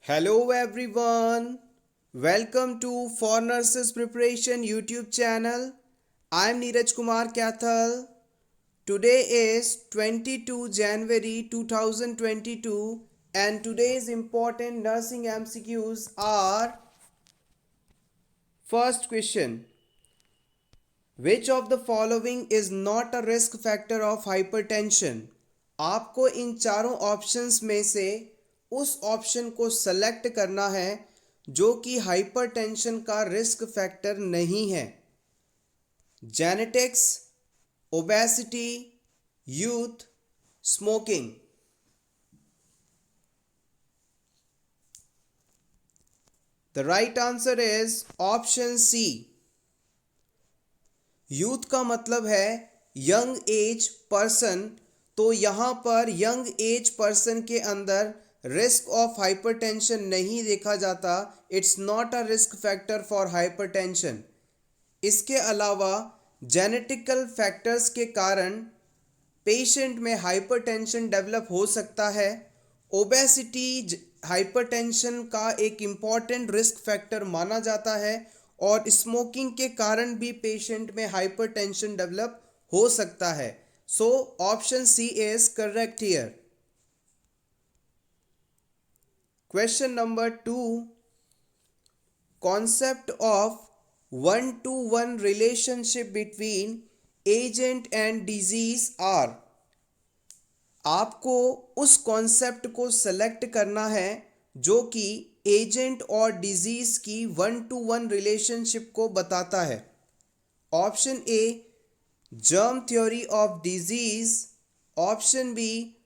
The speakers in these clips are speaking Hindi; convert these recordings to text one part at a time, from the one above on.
Hello everyone. Welcome to For Nurses Preparation YouTube channel. I'm Neeraj Kumar Kathal. Today is 22 January 2022 and today's important nursing MCQs are: first question, which of the following is not a risk factor of hypertension? आपको इन चारों ऑप्शंस में से उस ऑप्शन को सेलेक्ट करना है जो कि हाइपरटेंशन का रिस्क फैक्टर नहीं है. Genetics, obesity, youth, smoking. The right answer is option C. Youth का मतलब है यंग एज पर्सन, तो यहाँ पर यंग एज पर्सन के अंदर रिस्क ऑफ हाइपरटेंशन नहीं देखा जाता. It's not a risk factor for hypertension. इसके अलावा जेनेटिकल फैक्टर्स के कारण पेशेंट में हाइपरटेंशन डेवलप हो सकता है. ओबेसिटी हाइपरटेंशन का एक इम्पॉर्टेंट रिस्क फैक्टर माना जाता है और स्मोकिंग के कारण भी पेशेंट में हाइपरटेंशन डेवलप हो सकता है. So option C is correct here. Question number 2, concept of one to one relationship between agent and disease are. आपको उस कॉन्सेप्ट को सेलेक्ट करना है जो कि एजेंट और डिजीज की वन टू वन रिलेशनशिप को बताता है. Option A, germ theory of disease. Option B,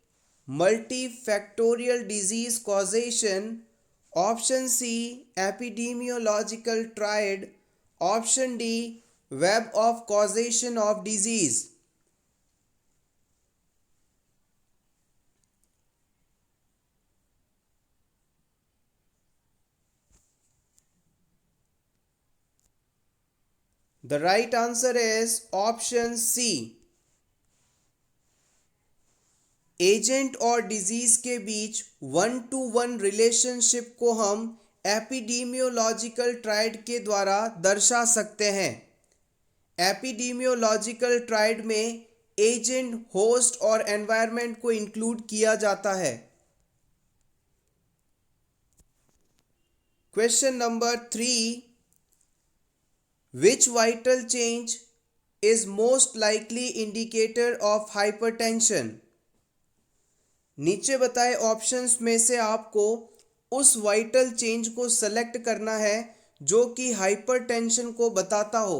multifactorial disease causation. Option C, epidemiological triad. Option D, web of causation of disease. The right answer is option C. Agent और डिजीज के बीच वन टू वन रिलेशनशिप को हम एपिडेमियोलॉजिकल ट्रायड के द्वारा दर्शा सकते हैं. एपिडेमियोलॉजिकल ट्रायड में एजेंट, होस्ट और एनवायरनमेंट को इंक्लूड किया जाता है. Question number 3, which vital change is most likely indicator of hypertension? नीचे बताए ऑप्शंस में से आपको उस वाइटल चेंज को सेलेक्ट करना है जो कि हाइपरटेंशन को बताता हो.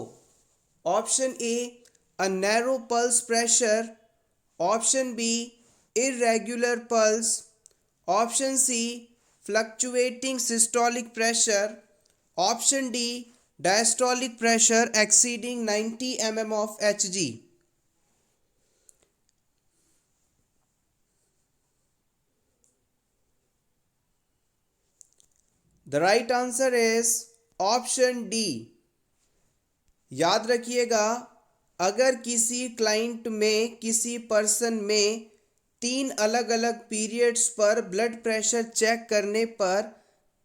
Option A, a narrow pulse pressure. Option B, irregular pulse. Option C, fluctuating systolic pressure. Option D, diastolic pressure exceeding 90 mm of Hg. The right answer is option D. याद रखिएगा, अगर किसी क्लाइंट में, किसी पर्सन में 3 अलग अलग पीरियड्स पर ब्लड प्रेशर चेक करने पर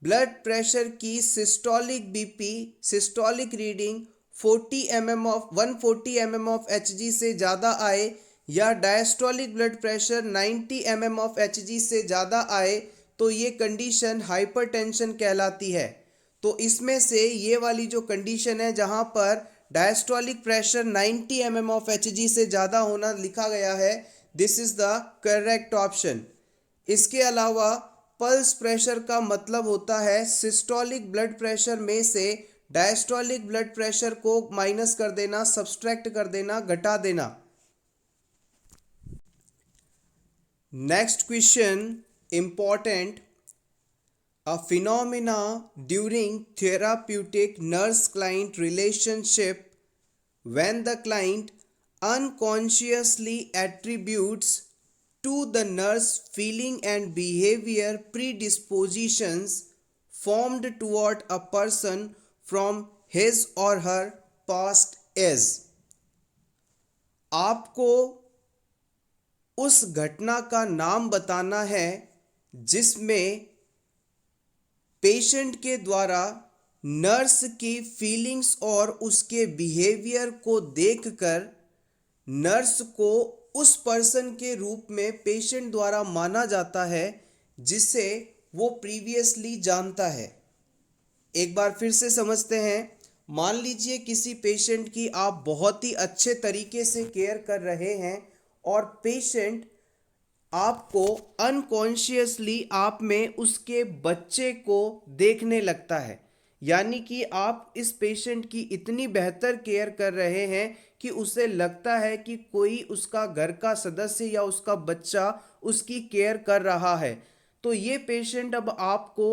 ब्लड प्रेशर की systolic BP, systolic reading 140 mm of Hg से ज़्यादा आए या diastolic blood pressure 90 mm of Hg से ज़्यादा आए तो ये कंडीशन हाइपरटेंशन कहलाती है. तो इसमें से ये वाली जो कंडीशन है जहाँ पर diastolic pressure 90 mm of Hg से ज़्यादा होना लिखा गया है, this is the correct option. इसके अलावा पल्स प्रेशर का मतलब होता है सिस्टोलिक ब्लड प्रेशर में से डायस्टोलिक ब्लड प्रेशर को माइनस कर देना, सब्सट्रैक्ट कर देना, घटा देना. Next question important. A phenomena during therapeutic nurse client relationship when the client unconsciously attributes to the nurse feeling and behavior predispositions formed toward a person from his or her past is. आपको उस घटना का नाम बताना है जिसमें पेशेंट के द्वारा नर्स की फीलिंग्स और उसके बिहेवियर को देखकर नर्स को उस पर्सन के रूप में पेशेंट द्वारा माना जाता है जिसे वो प्रीवियसली जानता है। एक बार फिर से समझते हैं। मान लीजिए किसी पेशेंट की आप बहुत ही अच्छे तरीके से केयर कर रहे हैं और पेशेंट आपको अनकॉन्शियसली आप में उसके बच्चे को देखने लगता है, यानी कि आप इस पेशेंट की इतनी बेहतर केयर कर रहे हैं कि उसे लगता है कि कोई उसका घर का सदस्य या उसका बच्चा उसकी केयर कर रहा है। तो ये पेशेंट अब आपको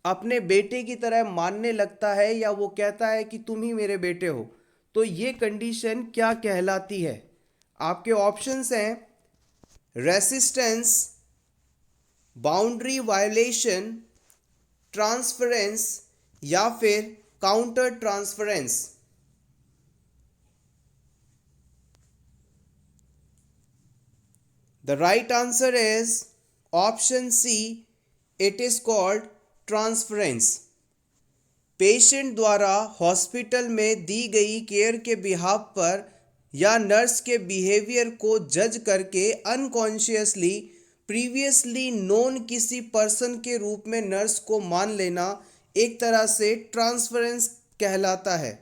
अपने बेटे की तरह मानने लगता है या वो कहता है कि तुम ही मेरे बेटे हो। तो ये कंडीशन क्या कहलाती है? आपके ऑप्शंस हैं रेसिस्टेंस, बाउंड्री वायलेशन, ट्रांसफरेंस या फिर counter transference. The right answer is option C. It is called transference. Patient द्वारा हॉस्पिटल में दी गई केयर के बिहाफ पर या नर्स के बिहेवियर को जज करके अनकॉन्शियसली प्रीवियसली नोन किसी पर्सन के रूप में नर्स को मान लेना एक तरह से ट्रांसफरेंस कहलाता है।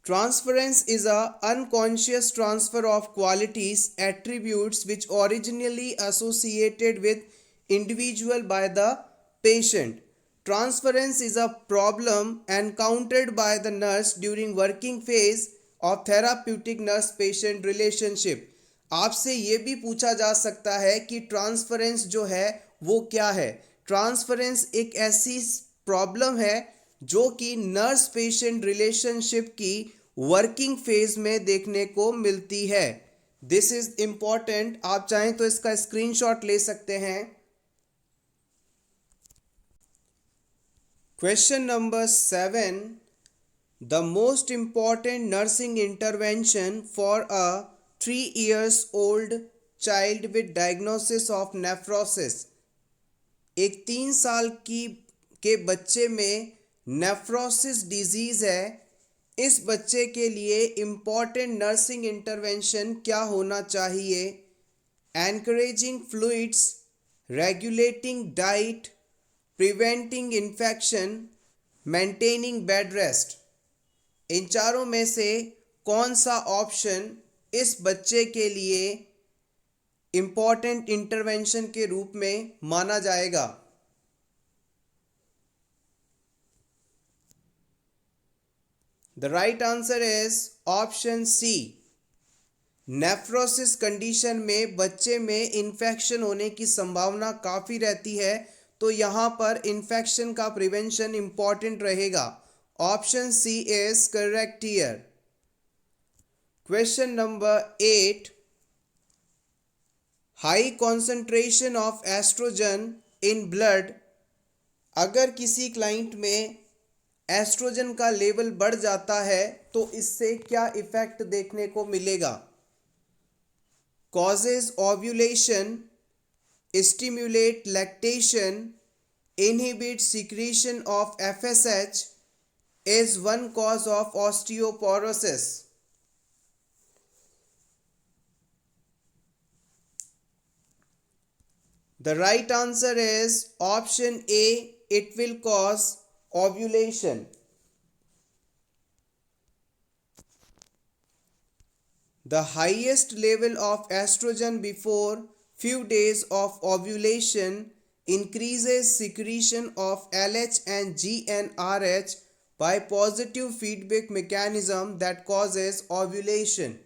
Transference is a unconscious transfer of qualities, attributes which originally associated with individual by the patient. Transference is a problem encountered by the nurse during working phase of therapeutic nurse patient relationship. आपसे ये भी पूछा जा सकता है कि ट्रांसफरेंस जो है वो क्या है। ट्रांसफरेंस एक ऐसी प्रॉब्लम है जो कि नर्स पेशेंट रिलेशनशिप की वर्किंग फेज में देखने को मिलती है। दिस इज इंपॉर्टेंट, आप चाहें तो इसका स्क्रीनशॉट ले सकते हैं। Question number 7, the most important nursing intervention for a 3 years old child with diagnosis of nephrosis. एक 3 साल के बच्चे में नेफ्रोसिस डिजीज है। इस बच्चे के लिए इम्पॉर्टेंट नर्सिंग इंटरवेंशन क्या होना चाहिए? Encouraging fluids, regulating diet, preventing infection, maintaining bed rest. इन चारों में से कौन सा ऑप्शन इस बच्चे के लिए इम्पॉर्टेंट इंटरवेंशन के रूप में माना जाएगा? The right answer is option C. Nephrosis condition में बच्चे में इन्फेक्शन होने की संभावना काफ़ी रहती है, तो यहाँ पर इन्फेक्शन का प्रिवेंशन इम्पॉर्टेंट रहेगा। Option C is correct here. Question number 8, high concentration of estrogen in blood. अगर किसी क्लाइंट में एस्ट्रोजन का लेवल बढ़ जाता है तो इससे क्या इफेक्ट देखने को मिलेगा? Causes ovulation, stimulate lactation, inhibit secretion of FSH, is one cause of osteoporosis. The right answer is option A. It will cause ovulation. The highest level of estrogen before few days of ovulation increases secretion of LH and GnRH by positive feedback mechanism that causes ovulation.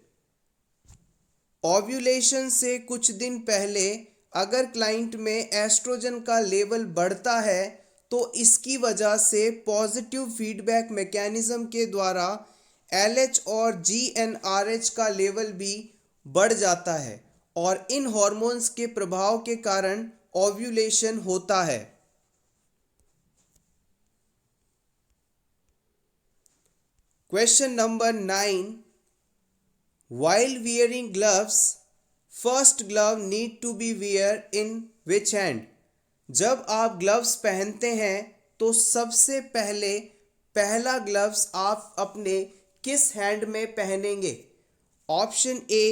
Ovulation से कुछ दिन पहले अगर क्लाइंट में एस्ट्रोजन का लेवल बढ़ता है तो इसकी वजह से पॉजिटिव फीडबैक मैकेनिज्म के द्वारा एलएच और जीएनआरएच का लेवल भी बढ़ जाता है और इन हार्मोन्स के प्रभाव के कारण ओव्यूलेशन होता है। Question number 9, while wearing gloves, first glove need to be wear in which hand? जब आप ग्लव्स पहनते हैं तो सबसे पहले पहला ग्लव्स आप अपने किस हैंड में पहनेंगे? ऑप्शन ए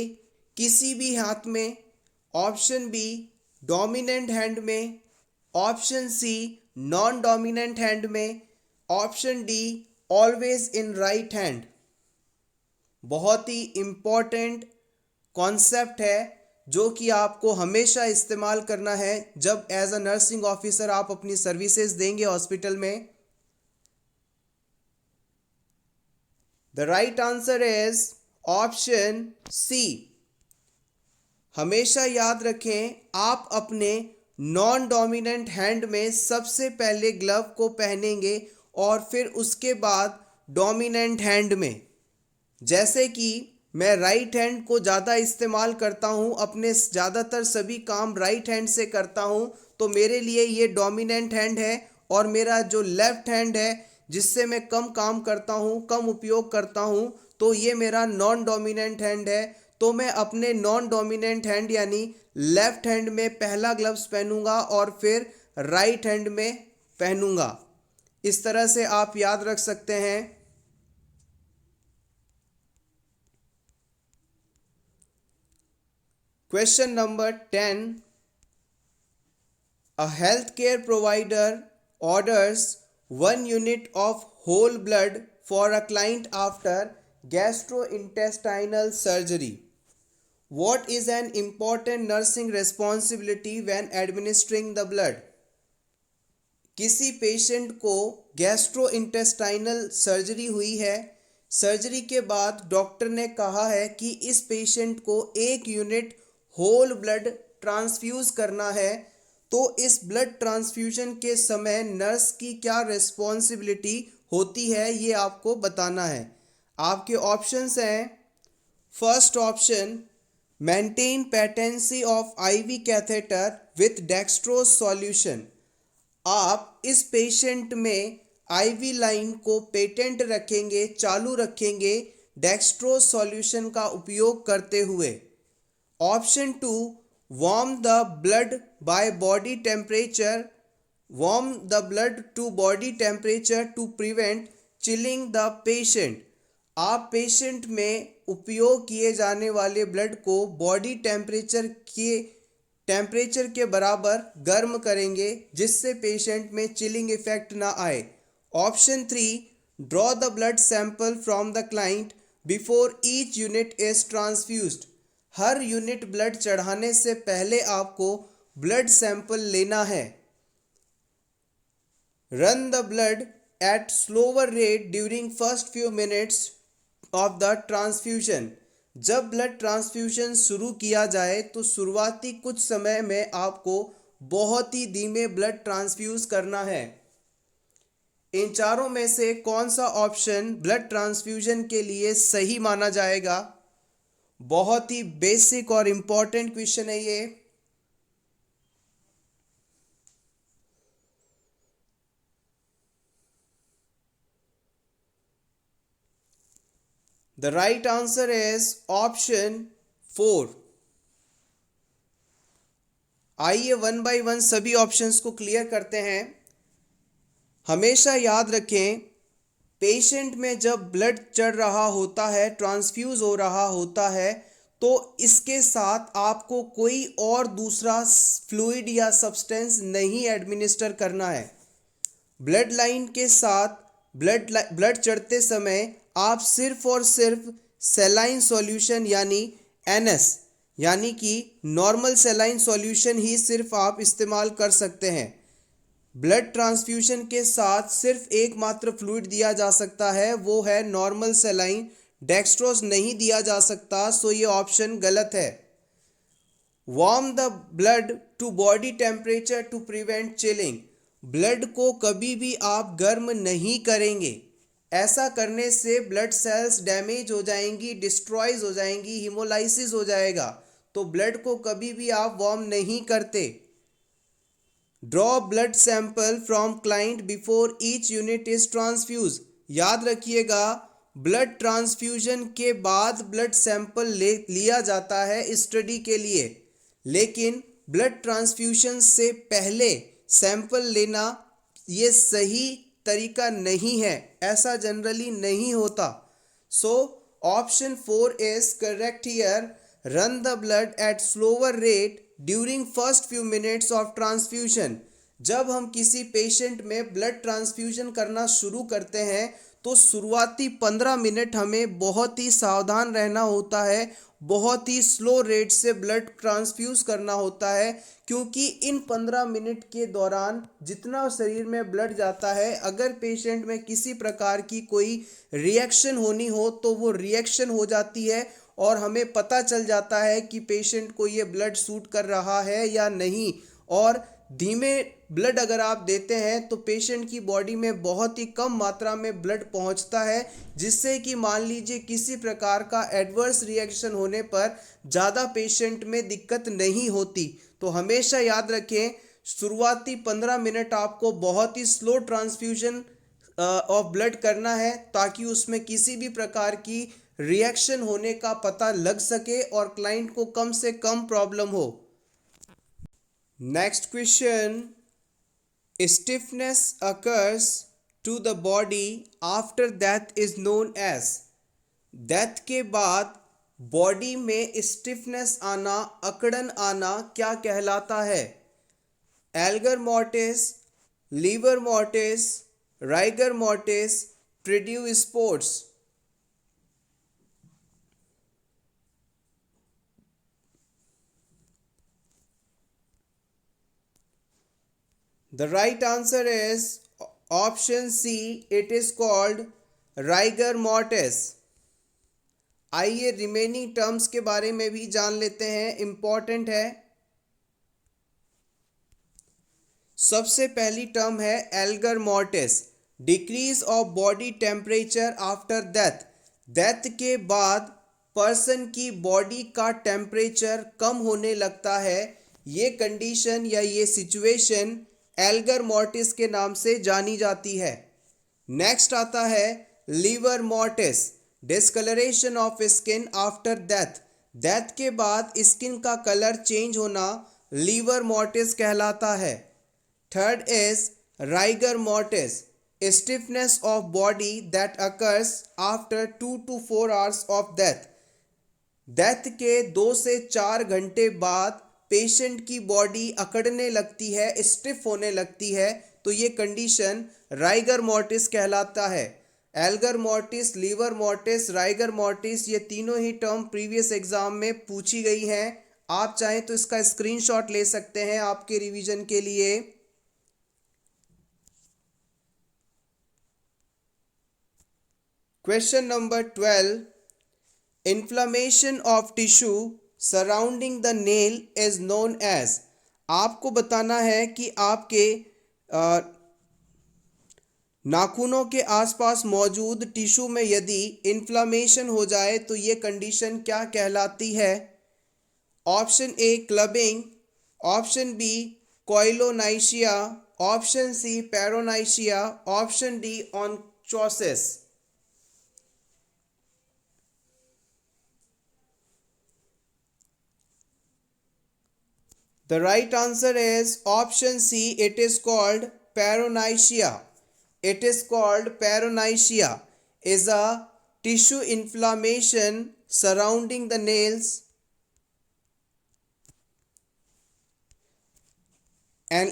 किसी भी हाथ में, ऑप्शन बी डोमिनेंट हैंड में, option C non dominant hand में, option D always in right hand. बहुत ही इम्पॉर्टेंट कॉन्सेप्ट है जो कि आपको हमेशा इस्तेमाल करना है जब एज अ नर्सिंग ऑफिसर आप अपनी सर्विसेज देंगे हॉस्पिटल में। The right answer is option C. हमेशा याद रखें, आप अपने नॉन डोमिनेंट हैंड में सबसे पहले ग्लव को पहनेंगे और फिर उसके बाद डोमिनेंट हैंड में। जैसे कि मैं राइट हैंड को ज़्यादा इस्तेमाल करता हूँ, अपने ज़्यादातर सभी काम राइट हैंड से करता हूँ, तो मेरे लिए ये डोमिनेंट हैंड है। और मेरा जो लेफ्ट हैंड है जिससे मैं कम काम करता हूँ, कम उपयोग करता हूँ, तो ये मेरा नॉन डोमिनेंट हैंड है। तो मैं अपने नॉन डोमिनेंट हैंड यानी लेफ्ट हैंड में पहला ग्लव्स पहनूंगा और फिर राइट हैंड में पहनूंगा। इस तरह से आप याद रख सकते हैं। Question number 10. A healthcare provider orders 1 unit of whole blood for a client after gastrointestinal surgery. What is an important nursing responsibility when administering the blood? किसी पेशेंट को गैस्ट्रोइंटेस्टाइनल सर्जरी हुई है। सर्जरी के बाद डॉक्टर ने कहा है कि इस पेशेंट को 1 यूनिट होल ब्लड ट्रांसफ्यूज़ करना है। तो इस ब्लड ट्रांसफ्यूजन के समय नर्स की क्या रिस्पॉन्सिबिलिटी होती है ये आपको बताना है। आपके ऑप्शंस हैं। First option, maintain patency of IV catheter with dextrose solution. आप इस पेशेंट में आईवी लाइन को पेटेंट रखेंगे, चालू रखेंगे डेक्स्ट्रोज सॉल्यूशन का उपयोग करते हुए। Option 2, warm the blood by body temperature, warm the blood to body temperature to prevent chilling the patient. आप पेशेंट में उपयोग किए जाने वाले ब्लड को बॉडी टेम्परेचर के बराबर गर्म करेंगे जिससे पेशेंट में चिलिंग इफेक्ट ना आए। Option 3, draw the blood sample from the client before each unit is transfused. हर यूनिट ब्लड चढ़ाने से पहले आपको ब्लड सैंपल लेना है। Run the blood at slower rate during first few minutes of the transfusion. जब ब्लड ट्रांसफ्यूजन शुरू किया जाए तो शुरुआती कुछ समय में आपको बहुत ही धीमे ब्लड ट्रांसफ्यूज करना है। इन चारों में से कौन सा ऑप्शन ब्लड ट्रांसफ्यूजन के लिए सही माना जाएगा? बहुत ही बेसिक और इम्पॉर्टेंट क्वेश्चन है ये। The right answer is option 4। आइए वन बाय वन सभी ऑप्शंस को क्लियर करते हैं। हमेशा याद रखें, पेशेंट में जब ब्लड चढ़ रहा होता है, ट्रांसफ्यूज हो रहा होता है, तो इसके साथ आपको कोई और दूसरा फ्लूइड या सब्सटेंस नहीं एडमिनिस्टर करना है। ब्लड लाइन के साथ ब्लड चढ़ते समय आप सिर्फ और सिर्फ सेलाइन सॉल्यूशन यानी NS यानी कि नॉर्मल सेलाइन सॉल्यूशन ही सिर्फ आप इस्तेमाल कर सकते हैं। ब्लड ट्रांसफ्यूजन के साथ सिर्फ एकमात्र फ्लूइड दिया जा सकता है, वो है नॉर्मल सेलाइन। डेक्स्ट्रोज नहीं दिया जा सकता, सो ये ऑप्शन गलत है। Warm the blood to body temperature to prevent chilling. Blood को कभी भी आप गर्म नहीं करेंगे। ऐसा करने से ब्लड सेल्स डैमेज हो जाएंगी, डिस्ट्रॉयज हो जाएंगी, हीमोलाइसिस हो जाएगा। तो ब्लड को कभी भी आप वार्म नहीं करते। Draw blood sample from client before each unit is transfuse. याद रखिएगा, ब्लड ट्रांसफ्यूजन के बाद ब्लड सैंपल लिया जाता है स्टडी के लिए, लेकिन ब्लड ट्रांसफ्यूजन से पहले सैंपल लेना ये सही तरीका नहीं है, ऐसा जनरली नहीं होता। So option 4 is correct here. Run the blood at slower rate during first few minutes of transfusion. जब हम किसी पेशेंट में ब्लड ट्रांसफ्यूजन करना शुरू करते हैं तो शुरुआती 15 मिनट हमें बहुत ही सावधान रहना होता है, बहुत ही स्लो रेट से ब्लड ट्रांसफ्यूज करना होता है, क्योंकि इन 15 मिनट के दौरान जितना शरीर में ब्लड जाता है, अगर पेशेंट में किसी प्रकार की कोई रिएक्शन होनी हो तो वो रिएक्शन हो जाती है और हमें पता चल जाता है कि पेशेंट को ये ब्लड सूट कर रहा है या नहीं। और धीमे ब्लड अगर आप देते हैं तो पेशेंट की बॉडी में बहुत ही कम मात्रा में ब्लड पहुंचता है, जिससे कि मान लीजिए किसी प्रकार का एडवर्स रिएक्शन होने पर ज़्यादा पेशेंट में दिक्कत नहीं होती। तो हमेशा याद रखें, शुरुआती 15 मिनट आपको बहुत ही स्लो ट्रांसफ्यूजन ऑफ ब्लड करना है, ताकि उसमें किसी भी प्रकार की रिएक्शन होने का पता लग सके और क्लाइंट को कम से कम प्रॉब्लम हो। Next question, stiffness occurs to the body after death is known as। Death के बाद बॉडी में स्टिफनेस आना, अकड़न आना क्या कहलाता है? Algor mortis, livor mortis, rigor mortis, प्रिड्यू स्पोर्ट्स। The right answer is option C. It is called rigor mortis। आइए रिमेनिंग टर्म्स के बारे में भी जान लेते हैं, इंपॉर्टेंट है। सबसे पहली टर्म है algor mortis, decrease of body temperature after death. Death के बाद पर्सन की बॉडी का टेम्परेचर कम होने लगता है। ये कंडीशन या ये सिचुएशन एल्गर मॉर्टिस के नाम से जानी जाती है। नेक्स्ट आता है livor mortis, discoloration of skin after death. Death के बाद स्किन का कलर चेंज होना लीवर मॉर्टिस कहलाता है। Third is rigor mortis, stiffness of body that occurs after 2 to 4 hours of death. Death के 2 से 4 घंटे बाद पेशेंट की बॉडी अकड़ने लगती है, स्टिफ होने लगती है, तो ये कंडीशन राइगर मॉर्टिस कहलाता है। Algor mortis, livor mortis, rigor mortis, ये तीनों ही टर्म प्रीवियस एग्जाम में पूछी गई हैं। आप चाहें तो इसका स्क्रीनशॉट ले सकते हैं आपके रिवीजन के लिए। Question number 12, inflammation of tissue surrounding the nail is known as. आपको बताना है कि आपके नाखूनों के आसपास मौजूद टिश्यू में यदि इन्फ्लेमेशन हो जाए तो ये कंडीशन क्या कहलाती है? Option A clubbing, option B koilonychia, option C paronychia, option D onychosis. The right answer is option C. It is called peroneisia. It is called peroneisia is a tissue inflammation surrounding the nails. An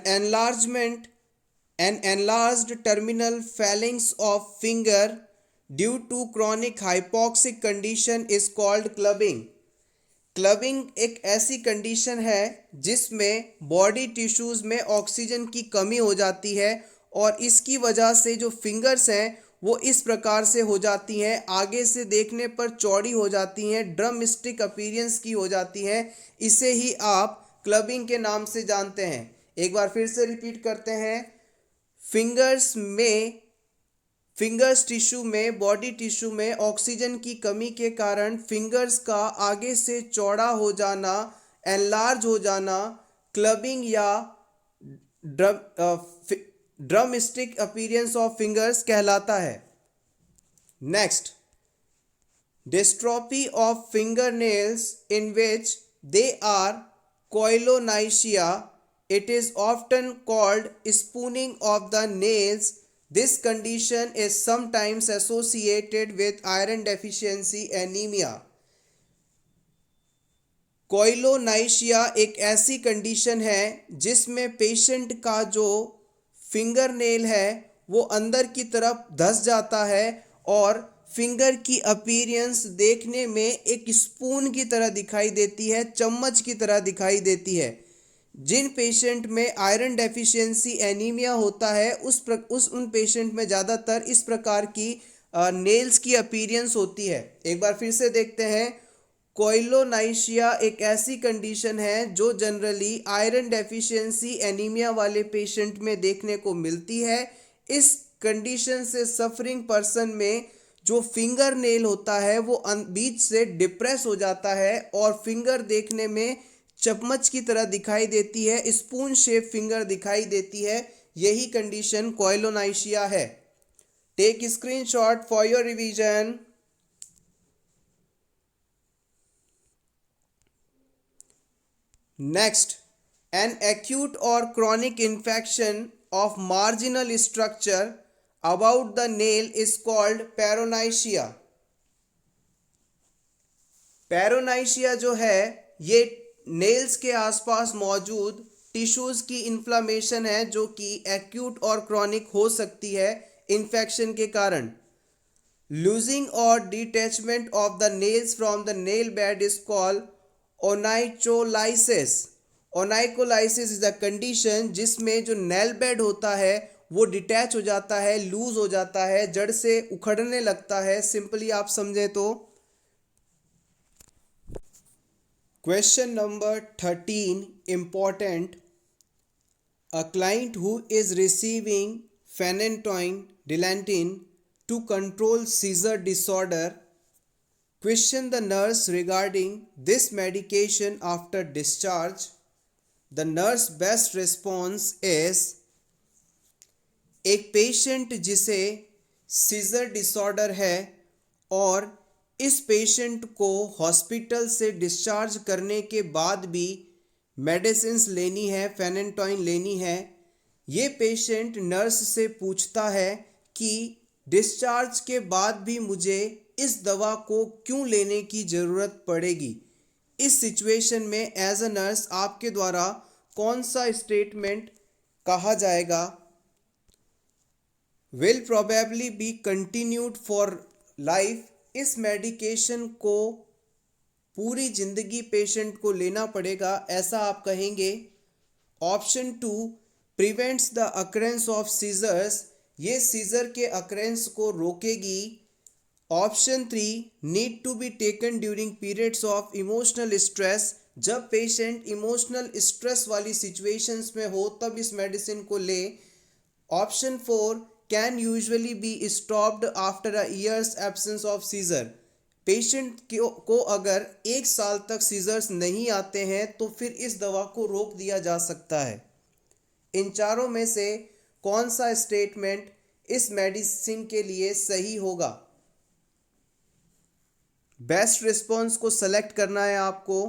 enlarged terminal phalanx of finger due to chronic hypoxic condition is called clubbing. Clubbing एक ऐसी कंडीशन है जिसमें बॉडी टिश्यूज़ में ऑक्सीजन की कमी हो जाती है और इसकी वजह से जो फिंगर्स हैं वो इस प्रकार से हो जाती हैं, आगे से देखने पर चौड़ी हो जाती हैं, ड्रम स्टिक अपीयरेंस की हो जाती हैं। इसे ही आप क्लबिंग के नाम से जानते हैं। एक बार फिर से रिपीट करते हैं, फिंगर्स टिश्यू में, बॉडी टिश्यू में ऑक्सीजन की कमी के कारण फिंगर्स का आगे से चौड़ा हो जाना, एनलार्ज हो जाना, क्लबिंग या drum stick appearance of fingers कहलाता है। Next, dystrophy of fingernails in which they are coilonychia. It is often called spooning of the nails. This condition is sometimes associated with iron deficiency anemia. कोइलोनाइशिया एक ऐसी कंडीशन है जिसमें पेशेंट का जो फिंगर नेल है वो अंदर की तरफ धंस जाता है और फिंगर की अपीयरेंस देखने में एक स्पून की तरह दिखाई देती है, चम्मच की तरह दिखाई देती है। जिन पेशेंट में आयरन डेफिशिएंसी एनीमिया होता है उन पेशेंट में ज़्यादातर इस प्रकार की नेल्स की अपीयरेंस होती है। एक बार फिर से देखते हैं। कोइलोनाइशिया एक ऐसी कंडीशन है जो जनरली आयरन डेफिशिएंसी एनीमिया वाले पेशेंट में देखने को मिलती है। इस कंडीशन से सफरिंग पर्सन में जो फिंगर नेल होता है वो बीच से डिप्रेस हो जाता है और फिंगर देखने में चम्मच की तरह दिखाई देती है, स्पून शेप फिंगर दिखाई देती है। यही कंडीशन कोइलोनाइशिया है। Take screenshot for your revision. Next, an acute or chronic infection of marginal structure about the nail is called paronychia. पैरोनाइशिया जो है ये नेल्स के आसपास मौजूद टिश्यूज की इन्फ्लामेशन है जो कि एक्यूट और क्रॉनिक हो सकती है इन्फेक्शन के कारण। लूजिंग और detachment of the nails from the nail bed is called onycholysis. Onycholysis is the condition जिसमें जो नेल बेड होता है वो डिटैच हो जाता है, लूज हो जाता है, जड़ से उखड़ने लगता है। सिंपली आप समझें तो question number 13 important. A client who is receiving phenytoin dilantin to control seizure disorder question the nurse regarding this medication after discharge. The nurse best response is, एक पेशेंट जिसे सीजर डिसऑर्डर है और इस पेशेंट को हॉस्पिटल से डिस्चार्ज करने के बाद भी मेडिसिन्स लेनी है, फेनेटोइन लेनी है। ये पेशेंट नर्स से पूछता है कि डिस्चार्ज के बाद भी मुझे इस दवा को क्यों लेने की ज़रूरत पड़ेगी। इस सिचुएशन में एज अ नर्स आपके द्वारा कौन सा स्टेटमेंट कहा जाएगा? Will probably be continued for life. इस मेडिकेशन को पूरी जिंदगी पेशेंट को लेना पड़ेगा, ऐसा आप कहेंगे। Option 2 prevents the occurrence of seizures. ये सीजर के अकरेंस को रोकेगी। Option 3 need to be taken during periods of emotional stress. जब पेशेंट इमोशनल स्ट्रेस वाली सिचुएशंस में हो तब इस मेडिसिन को ले। Option 4 can usually be stopped after a year's absence of seizure. Patient को अगर 1 साल तक सीजर्स नहीं आते हैं तो फिर इस दवा को रोक दिया जा सकता है। इन चारों में से कौन सा स्टेटमेंट इस मेडिसिन के लिए सही होगा? बेस्ट रिस्पॉन्स को सेलेक्ट करना है आपको।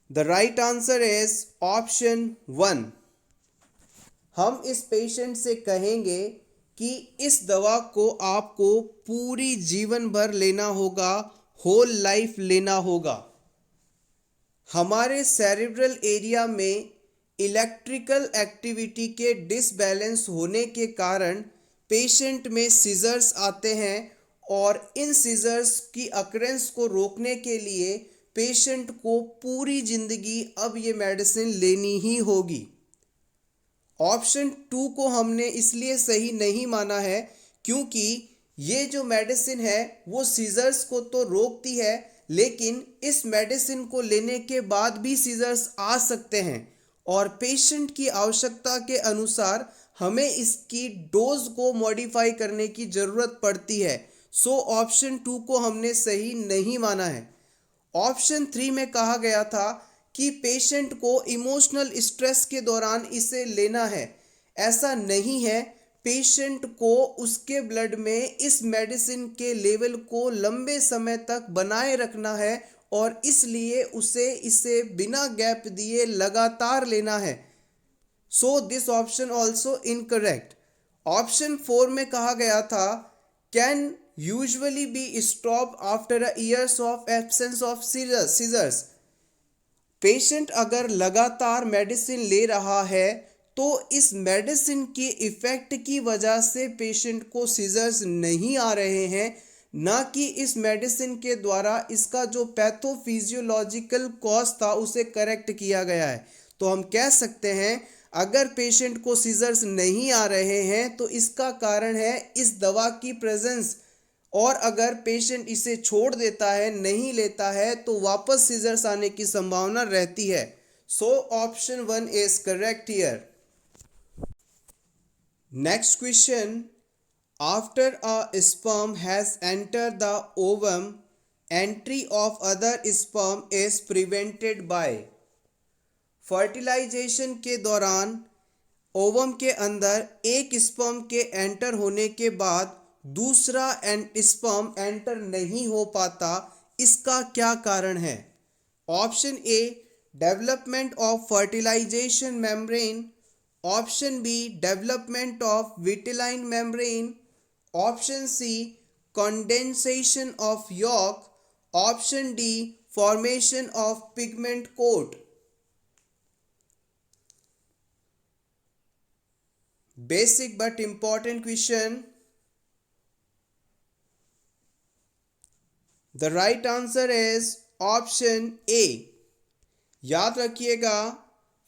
The right answer is option 1। हम इस पेशेंट से कहेंगे कि इस दवा को आपको पूरी जीवन भर लेना होगा, होल लाइफ लेना होगा। हमारे सेरिब्रल एरिया में इलेक्ट्रिकल एक्टिविटी के डिसबैलेंस होने के कारण पेशेंट में सीजर्स आते हैं और इन सीजर्स की अकरेंस को रोकने के लिए पेशेंट को पूरी जिंदगी अब ये मेडिसिन लेनी ही होगी। ऑप्शन 2 को हमने इसलिए सही नहीं माना है क्योंकि ये जो मेडिसिन है वो सीजर्स को तो रोकती है, लेकिन इस मेडिसिन को लेने के बाद भी सीजर्स आ सकते हैं और पेशेंट की आवश्यकता के अनुसार हमें इसकी डोज को मॉडिफाई करने की ज़रूरत पड़ती है। सो ऑप्शन 2 को हमने सही नहीं माना है। ऑप्शन 3 में कहा गया था कि पेशेंट को इमोशनल स्ट्रेस के दौरान इसे लेना है। ऐसा नहीं है, पेशेंट को उसके ब्लड में इस मेडिसिन के लेवल को लंबे समय तक बनाए रखना है और इसलिए उसे इसे बिना गैप दिए लगातार लेना है। So this option also incorrect. Option 4 में कहा गया था can usually be stop after a years of absence of seizures. Patient अगर लगातार मेडिसिन ले रहा है तो इस मेडिसिन के इफेक्ट की वजह से पेशेंट को सीजर्स नहीं आ रहे हैं, ना कि इस मेडिसिन के द्वारा इसका जो पैथोफिजियोलॉजिकल कॉज था उसे करेक्ट किया गया है। तो हम कह सकते हैं अगर पेशेंट को सीजर्स नहीं आ रहे हैं तो इसका कारण है इस दवा की प्रेजेंस, और अगर पेशेंट इसे छोड़ देता है, नहीं लेता है, तो वापस सीजर्स आने की संभावना रहती है। So option 1 is correct here. Next question, after a sperm has enter the ovum entry of other sperm is prevented by. Fertilization के दौरान ओवम के अंदर एक स्पर्म के एंटर होने के बाद दूसरा स्पर्म एंटर नहीं हो पाता, इसका क्या कारण है? Option A development of fertilization membrane, option B development of vitelline membrane, option C condensation of yolk, option D formation of pigment coat. Basic but important question. The right answer is option A. याद रखिएगा,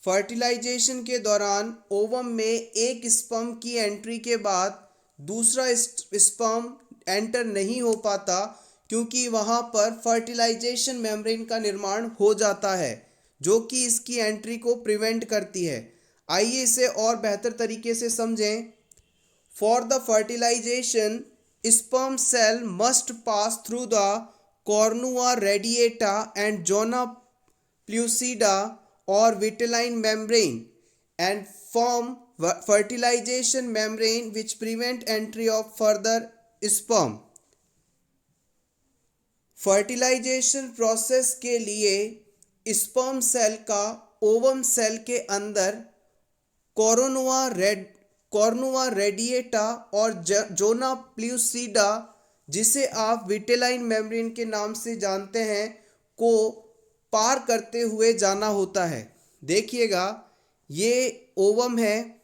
फर्टिलाइजेशन के दौरान ओवम में एक स्पर्म की एंट्री के बाद दूसरा स्पर्म एंटर नहीं हो पाता क्योंकि वहाँ पर फर्टिलाइजेशन मेम्ब्रेन का निर्माण हो जाता है जो कि इसकी एंट्री को प्रिवेंट करती है। आइए इसे और बेहतर तरीके से समझें। For the fertilization sperm cell must pass through the corona radiata and zona pellucida और vitelline membrane and form fertilization membrane which prevent entry of further sperm। Fertilization process के लिए स्पर्म सेल का ओवम सेल के अंदर कॉर्नुआ रेडिएटा और जोना प्लूसिडा, जिसे आप विटिलाइन मेम्ब्रेन के नाम से जानते हैं, को पार करते हुए जाना होता है। देखिएगा, ये ओवम है,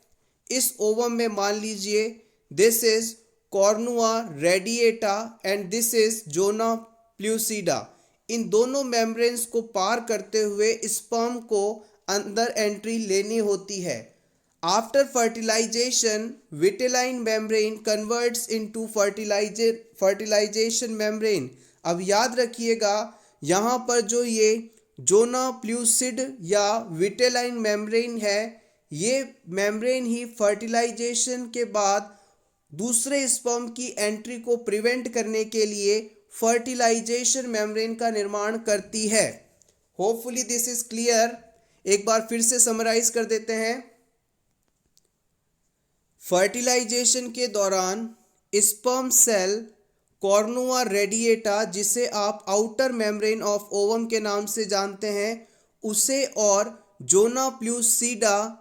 इस ओवम में मान लीजिए this is corona radiata and this is zona pellucida. इन दोनों मेम्ब्रेन्स को पार करते हुए स्पर्म को अंदर एंट्री लेनी होती है। After fertilization vitelline membrane converts into fertilization membrane. अब याद रखिएगा, यहाँ पर जो ये जोना प्लूसिड या विटिलाइन मेम्ब्रेन है, ये मेम्ब्रेन ही फर्टिलाइजेशन के बाद दूसरे स्पर्म की एंट्री को प्रिवेंट करने के लिए फर्टिलाइजेशन मेम्ब्रेन का निर्माण करती है। Hopefully this is clear. एक बार फिर से समराइज कर देते हैं। फर्टिलाइजेशन के दौरान स्पर्म सेल कॉर्नुआ रेडिएटा, जिसे आप आउटर मेम्ब्रेन ऑफ ओवम के नाम से जानते हैं, उसे और जोना प्लूसिडा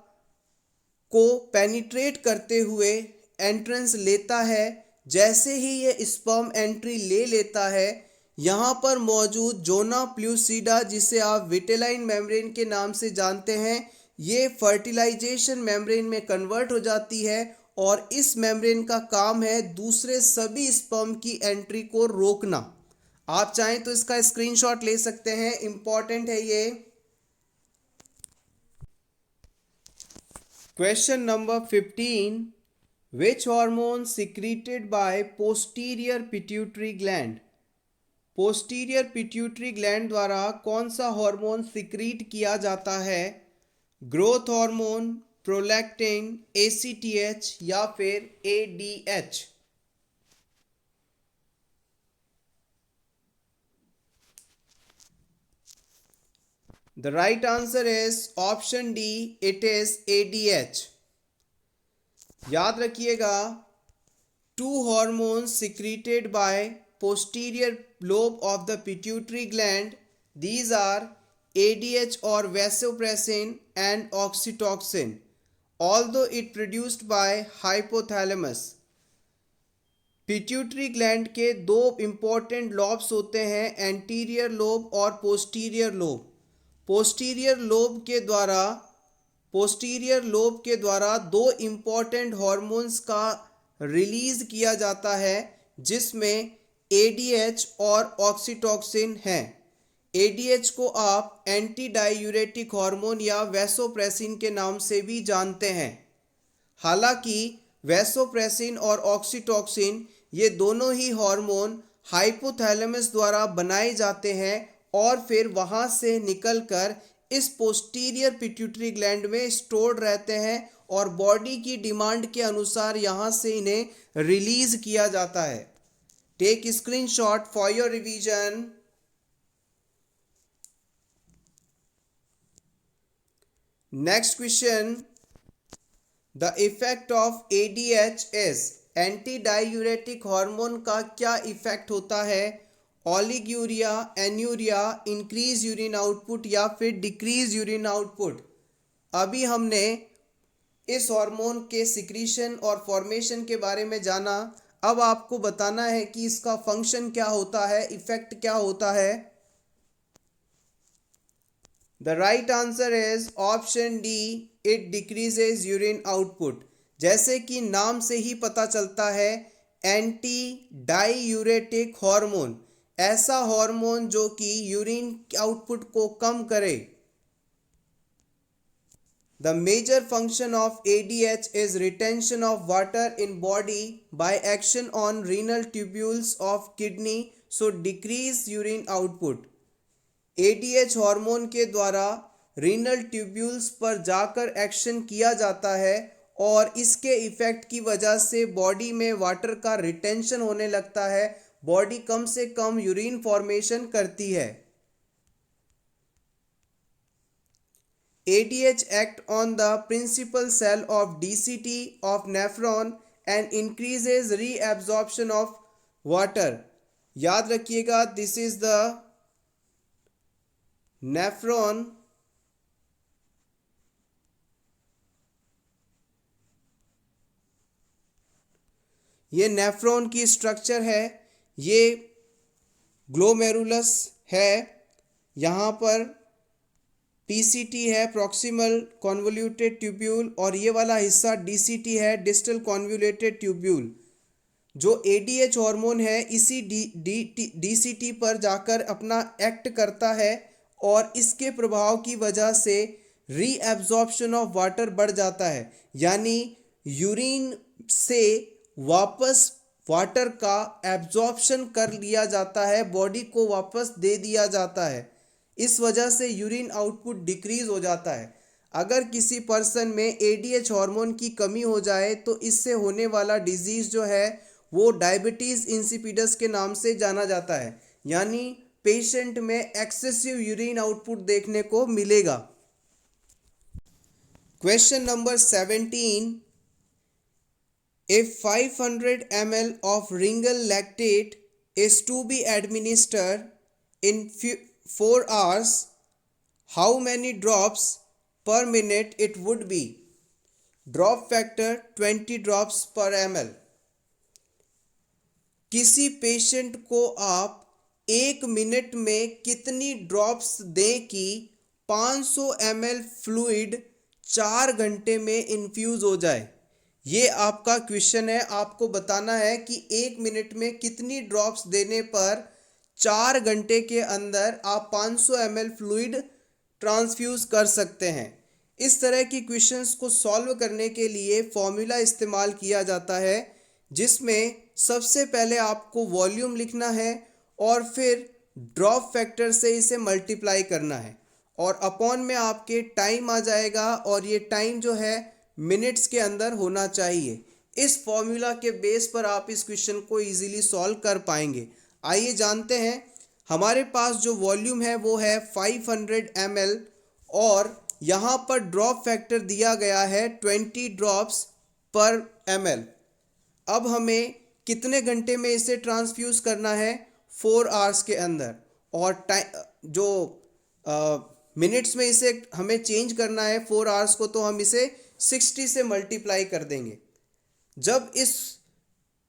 को पेनिट्रेट करते हुए एंट्रेंस लेता है। जैसे ही ये स्पर्म एंट्री ले लेता है, यहाँ पर मौजूद जोना प्लूसिडा, जिसे आप विटिलाइन मेम्ब्रेन के नाम से जानते हैं, ये फर्टिलाइजेशन मेम्ब्रेन में कन्वर्ट हो जाती है और इस मेम्ब्रेन का काम है दूसरे सभी स्पर्म की एंट्री को रोकना। आप चाहें तो इसका स्क्रीनशॉट ले सकते हैं, इंपॉर्टेंट है ये। Question number 15, which hormone secreted by posterior pituitary gland. Posterior pituitary gland द्वारा कौन सा हार्मोन सिक्रीट किया जाता है? ग्रोथ हार्मोन, प्रोलैक्टिन, ACTH या फिर ADH। The right answer is option D, it is ADH. याद रखिएगा, two hormones secreted by posterior lobe of the pituitary gland, these are ADH or vasopressin and oxytocin, although it produced by hypothalamus. Pituitary gland के दो इंपॉर्टेंट लॉब्स होते हैं, एंटीरियर लोब और पोस्टीरियर लोब। पोस्टीरियर लोब के द्वारा दो इंपॉर्टेंट हार्मोन्स का रिलीज किया जाता है, जिसमें एडीएच और ऑक्सीटॉक्सिन हैं। एडीएच को आप एंटी डायूरेटिक हार्मोन या वैसोप्रेसिन के नाम से भी जानते हैं। हालांकि वैसोप्रेसिन और ऑक्सीटॉक्सिन ये दोनों ही हार्मोन हाइपोथैलेमस द्वारा बनाए जाते हैं और फिर वहाँ से निकलकर इस पोस्टीरियर पिट्यूटरी ग्लैंड में स्टोर्ड रहते हैं और बॉडी की डिमांड के अनुसार यहाँ से इन्हें रिलीज किया जाता है। Take screenshot for your revision. Next question, the effect of ADH is, anti diuretic hormone का क्या इफेक्ट होता है? Oliguria, anuria, increase urine output या फिर डिक्रीज यूरिन आउटपुट। अभी हमने इस हार्मोन के सिक्रीशन और फॉर्मेशन के बारे में जाना। अब आपको बताना है कि इसका फंक्शन क्या होता है, इफेक्ट क्या होता है। The right answer is option D, it decreases urine output. जैसे कि नाम से ही पता चलता है, एंटी डायूरेटिक हार्मोन, ऐसा हार्मोन जो कि यूरिन आउटपुट को कम करे। The major function of ADH is retention of water in body by action on renal tubules of kidney, so decrease urine output. ADH hormone के द्वारा रीनल ट्यूब्यूल्स पर जाकर एक्शन किया जाता है और इसके इफेक्ट की वजह से बॉडी में वाटर का रिटेंशन होने लगता है, बॉडी कम से कम यूरिन फॉर्मेशन करती है। ADH act on the principal cell of DCT of nephron and increases reabsorption of water. याद रखिएगा, this is the nephron. ये नेफ्रॉन की स्ट्रक्चर है, ये ग्लोमेरुलस है, यहाँ पर PCT है, प्रॉक्सिमल कॉन्वोल्यूटेड ट्यूब्यूल, और ये वाला हिस्सा DCT है, डिस्टल कॉन्वोल्यूटेड ट्यूब्यूल। जो ADH हार्मोन है इसी DCT पर जाकर अपना एक्ट करता है और इसके प्रभाव की वजह से रीएब्जॉर्प्शन ऑफ वाटर बढ़ जाता है, यानी यूरिन से वापस वाटर का एब्जॉर्प्शन कर लिया जाता है, बॉडी को वापस दे दिया जाता है। इस वजह से यूरिन आउटपुट डिक्रीज हो जाता है। अगर किसी पर्सन में ADH हार्मोन की कमी हो जाए तो इससे होने वाला डिजीज़ जो है वो डायबिटीज़ इंसिपिडस के नाम से जाना जाता है, यानी पेशेंट में एक्सेसिव यूरिन आउटपुट देखने को मिलेगा। Question number 17, if 500 ml of Ringal lactate is to be administered in 4 hours, how many drops per minute it would be? Drop factor 20 drops per ml. किसी पेशेंट को आप 1 मिनट में कितनी ड्रॉप्स दें कि 500 ml फ्लूइड 4 घंटे में इन्फ्यूज़ हो जाए? ये आपका क्वेश्चन है। आपको बताना है कि 1 मिनट में कितनी ड्रॉप्स देने पर 4 घंटे के अंदर आप 500 ml फ्लूइड ट्रांसफ्यूज़ कर सकते हैं। इस तरह की क्वेश्चंस को सॉल्व करने के लिए फॉर्मूला इस्तेमाल किया जाता है, जिसमें सबसे पहले आपको वॉल्यूम लिखना है और फिर ड्रॉप फैक्टर से इसे मल्टीप्लाई करना है और अपॉन में आपके टाइम आ जाएगा और ये टाइम जो है मिनट्स के अंदर होना चाहिए। इस फॉर्मूला के बेस पर आप इस क्वेश्चन को इजीली सॉल्व कर पाएंगे। आइए जानते हैं। हमारे पास जो वॉल्यूम है वो है 500 ml और यहाँ पर ड्रॉप फैक्टर दिया गया है 20 ड्रॉप्स पर ml। अब हमें कितने घंटे में इसे ट्रांसफ्यूज करना है? 4 आवर्स के अंदर। और टाइम जो मिनट्स में इसे हमें चेंज करना है 4 आवर्स को, तो हम इसे 60 से मल्टीप्लाई कर देंगे। जब इस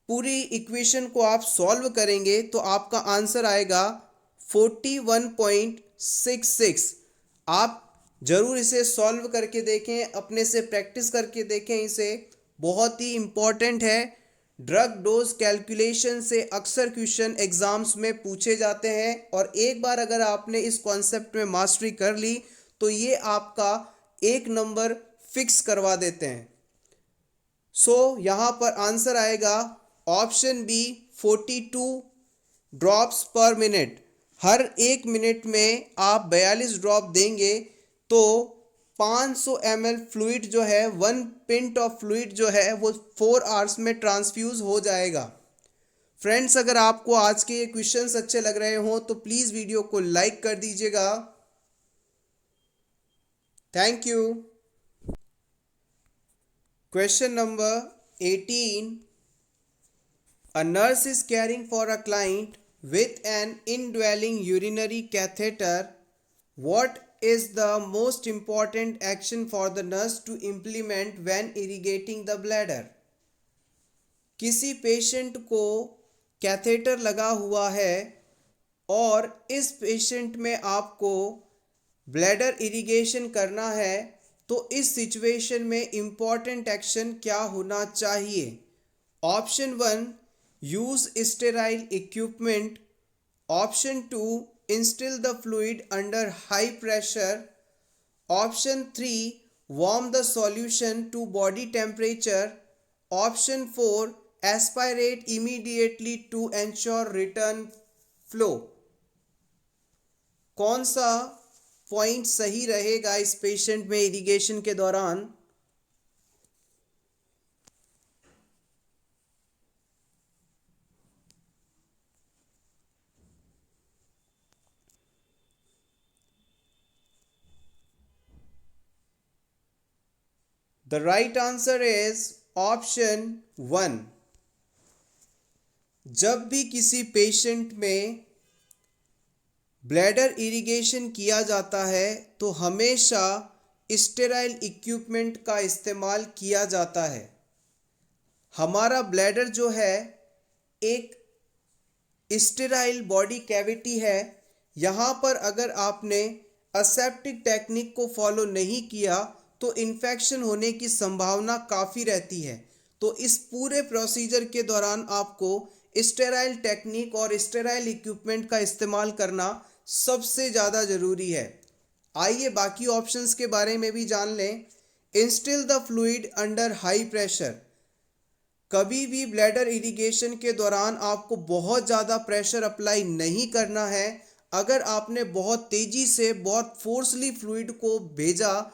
पूरी इक्वेशन को आप सॉल्व करेंगे तो आपका आंसर आएगा 41.66। आप ज़रूर इसे सॉल्व करके देखें, अपने से प्रैक्टिस करके देखें इसे, बहुत ही इम्पॉर्टेंट है। ड्रग डोज कैलकुलेशन से अक्सर क्वेश्चन एग्जाम्स में पूछे जाते हैं और एक बार अगर आपने इस कॉन्सेप्ट में मास्टरी कर ली तो ये आपका 1 नंबर फिक्स करवा देते हैं। सो यहाँ पर आंसर आएगा option B 42 drops per minute. हर 1 मिनट में आप 42 ड्रॉप देंगे तो 500 ml फ्लूइड जो है, 1 पिंट ऑफ फ्लूइड जो है वो 4 आवर्स में ट्रांसफ्यूज हो जाएगा। फ्रेंड्स, अगर आपको आज के ये क्वेश्चंस अच्छे लग रहे हो तो प्लीज़ वीडियो को लाइक कर दीजिएगा। Thank you. Question number 18। A nurse is caring for a client with an indwelling urinary catheter. What is the most important action for the nurse to implement when irrigating the bladder? किसी पेशेंट को कैथेटर लगा हुआ है और इस पेशेंट में आपको ब्लैडर इरिगेशन करना है, तो इस सिचुएशन में इम्पॉर्टेंट एक्शन क्या होना चाहिए? Option 1, use sterile equipment. Option 2, instill the fluid under high pressure. Option 3, warm the solution to body temperature. Option 4, aspirate immediately to ensure return flow. कौन सा पॉइंट सही रहेगा इस पेशेंट में इरिगेशन के दौरान? The right answer is option 1. जब भी किसी पेशेंट में ब्लैडर इरिगेशन किया जाता है तो हमेशा स्टेराइल इक्विपमेंट का इस्तेमाल किया जाता है। हमारा ब्लैडर जो है एक स्टेराइल बॉडी कैविटी है। यहाँ पर अगर आपने असेप्टिक टेक्निक को फॉलो नहीं किया तो इन्फेक्शन होने की संभावना काफ़ी रहती है। तो इस पूरे प्रोसीजर के दौरान आपको स्टेराइल टेक्निक और स्टेराइल इक्विपमेंट का इस्तेमाल करना सबसे ज़्यादा ज़रूरी है। आइए बाकी ऑप्शंस के बारे में भी जान लें। Instil the fluid under high pressure. कभी भी ब्लैडर इरिगेशन के दौरान आपको बहुत ज़्यादा प्रेशर अप्लाई नहीं करना है। अगर आपने बहुत तेज़ी से, बहुत फोर्सली फ्लूइड को भेजा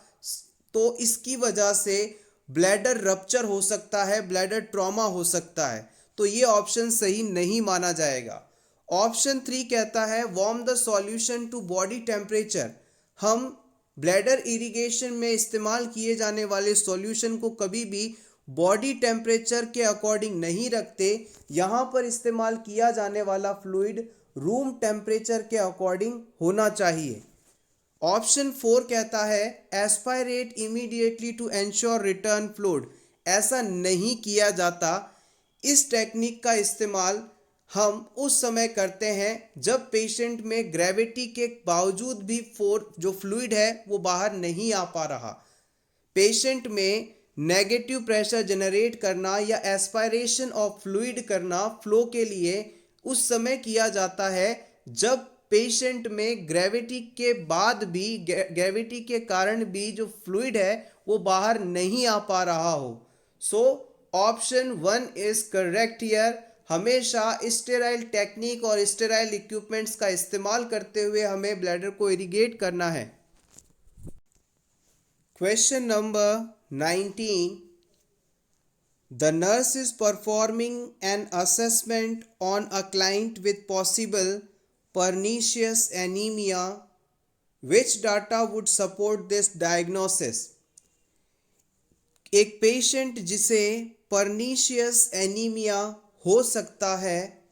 तो इसकी वजह से ब्लैडर रप्चर हो सकता है, ब्लैडर ट्रॉमा हो सकता है। तो ये ऑप्शन सही नहीं माना जाएगा। ऑप्शन 3 कहता है warm the solution to body temperature. हम ब्लैडर इरिगेशन में इस्तेमाल किए जाने वाले सॉल्यूशन को कभी भी बॉडी टेम्परेचर के अकॉर्डिंग नहीं रखते। यहाँ पर इस्तेमाल किया जाने वाला फ्लूइड रूम टेम्परेचर के अकॉर्डिंग होना चाहिए। ऑप्शन 4 कहता है aspirate immediately to ensure return fluid. ऐसा नहीं किया जाता। इस टेक्निक का इस्तेमाल हम उस समय करते हैं जब पेशेंट में ग्रेविटी के बावजूद भी जो फ्लूइड है वो बाहर नहीं आ पा रहा। पेशेंट में नेगेटिव प्रेशर जनरेट करना या एस्पायरेशन ऑफ फ्लूइड करना फ्लो के लिए उस समय किया जाता है जब पेशेंट में ग्रेविटी के बाद भी, ग्रेविटी के कारण भी जो फ्लूइड है वो बाहर नहीं आ पा रहा हो। सो ऑप्शन 1 इज करेक्ट हियर। हमेशा स्टेराइल टेक्निक और स्टेराइल इक्विपमेंट्स का इस्तेमाल करते हुए हमें ब्लैडर को इरिगेट करना है। Question number 19। The nurse is performing an assessment on a client with possible pernicious anemia, which data would support this diagnosis? एक पेशेंट जिसे परनीशियस एनीमिया हो सकता है,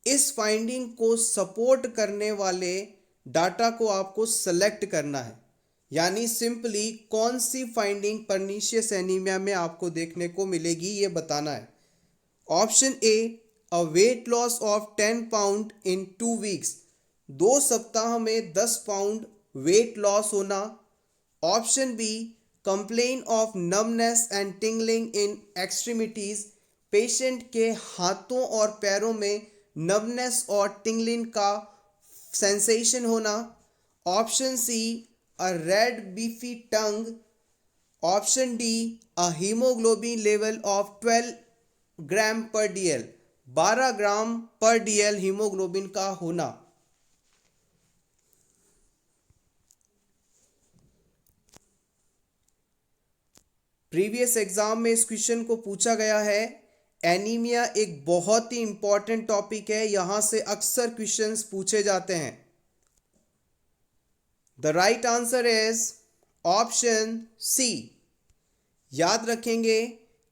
इस फाइंडिंग को सपोर्ट करने वाले डाटा को आपको सेलेक्ट करना है। यानी सिंपली कौन सी फाइंडिंग परनीशियस एनीमिया में आपको देखने को मिलेगी ये बताना है। Option A, a weight loss of 10 pound in 2 weeks, 2 सप्ताह में 10 पाउंड वेट लॉस होना। Option B, complain of numbness and tingling in extremities, patient के हाथों और पैरों में नमनेस और टिंगलिंग का सेंसेशन होना। Option C, a red beefy tongue. Option D, a haemoglobin level of 12 gram per dL, 12 gram per DL haemoglobin का होना। प्रीवियस एग्जाम में इस क्वेश्चन को पूछा गया है। एनीमिया एक बहुत ही इंपॉर्टेंट टॉपिक है, यहां से अक्सर क्वेश्चंस पूछे जाते हैं। The right answer is option C. याद रखेंगे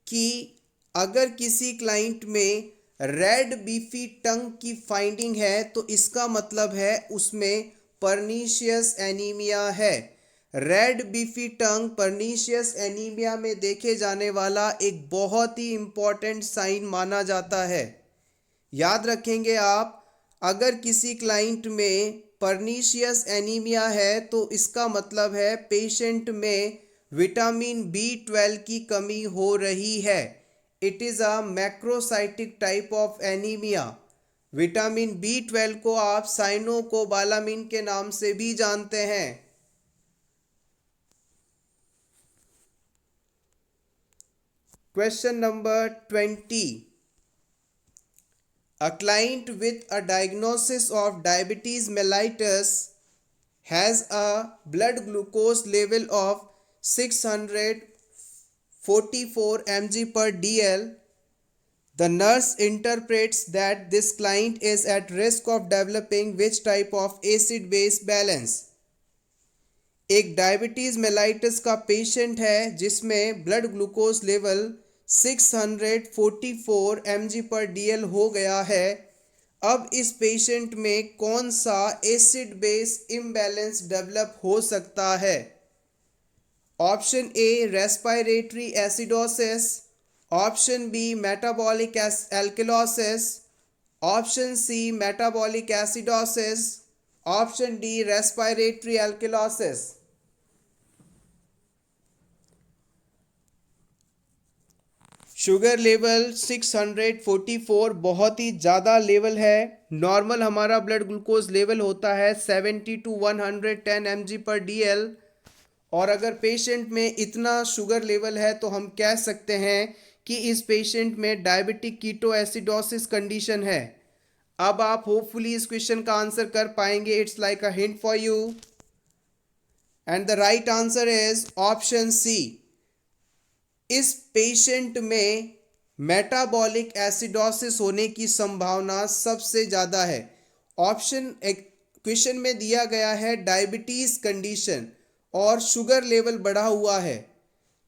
कि अगर किसी क्लाइंट में रेड बीफी टंग की फाइंडिंग है तो इसका मतलब है उसमें परनीशियस एनीमिया है। रेड बीफी टंग परनीशियस एनीमिया में देखे जाने वाला एक बहुत ही इंपॉर्टेंट साइन माना जाता है। याद रखेंगे आप, अगर किसी क्लाइंट में परनीशियस एनीमिया है तो इसका मतलब है पेशेंट में विटामिन B12 की कमी हो रही है। It is a macrocytic type of anaemia. Vitamin B12 को आप साइनोकोबालामिन के नाम से भी जानते हैं। Question number 20. A client with a diagnosis of diabetes mellitus has a blood glucose level of 644 mg per dl. The nurse interprets that this client is at risk of developing which type of acid-base balance? एक डायबिटीज मेलाइटिस का पेशेंट है जिसमें ब्लड ग्लूकोज लेवल 644 mg पर डीएल हो गया है। अब इस पेशेंट में कौन सा एसिड बेस इम्बैलेंस डेवलप हो सकता है? Option A, respiratory acidosis. Option B, metabolic alkalosis. Option C, metabolic acidosis. Option D, respiratory alkalosis. Sugar level 644 बहुत ही ज़्यादा लेवल है। नॉर्मल हमारा ब्लड ग्लूकोज लेवल होता है 70 to 110 mg पर डीएल, और अगर पेशेंट में इतना शुगर लेवल है तो हम कह सकते हैं कि इस पेशेंट में डायबिटिक कीटोएसिडोसिस कंडीशन है। अब आप होपफुली इस क्वेश्चन का आंसर कर पाएंगे। It's like a hint for you, and the right answer is option C. इस पेशेंट में मेटाबॉलिक एसिडोसिस होने की संभावना सबसे ज़्यादा है। ऑप्शन क्वेश्चन में दिया गया है डायबिटीज़ कंडीशन और शुगर लेवल बढ़ा हुआ है,